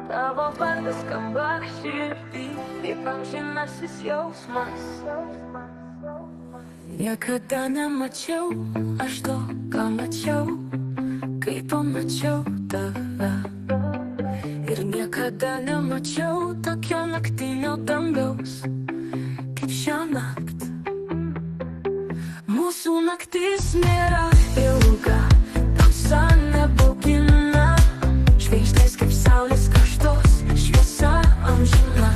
Tavo vardas skamba širdį, kaip amžinasis jausmas. Niekada nemačiau aš to, ką mačiau, kai pamačiau tave. Ir niekada nemačiau tokio naktinio dangaus, kaip šiąnakt. Mūsų naktis nėra ilga, tamsa nebaugina, žvaigždės kaip saulės kraštos, šviesa amžina.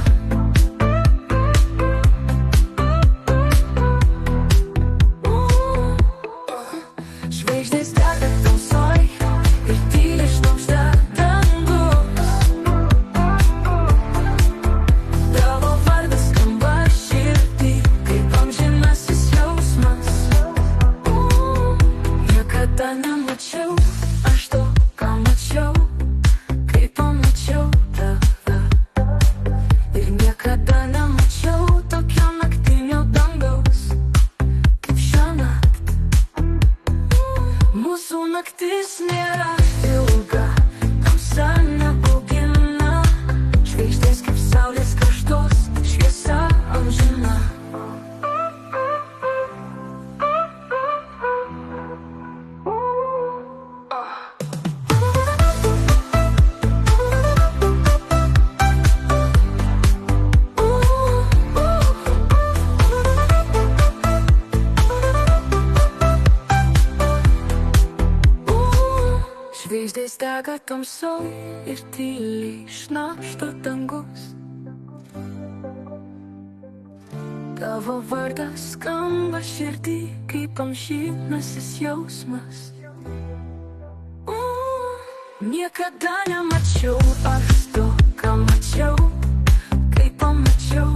Žvaigždės dega tamsoj ir tyliai šnabžda dangus. Tavo vardas skamba širdį, kaip amžinasis jausmas. Niekada nemačiau aš to, ką mačiau, kai pamačiau tave. Ir niekada nemačiau tokio naktinio dangaus, kaip šiąnakt. Mūsų naktis nėra ilga, tamsa nebaugina, žvaigždės kaip saulės kraštos, šviesa amžina. Žvaigždės dega tamsoj ir tyliai šnabžda dangus. Tavo vardas skamba širdį, kaip amžinasis jausmas. Niekada nemačiau aš to, ką mačiau, kai pamačiau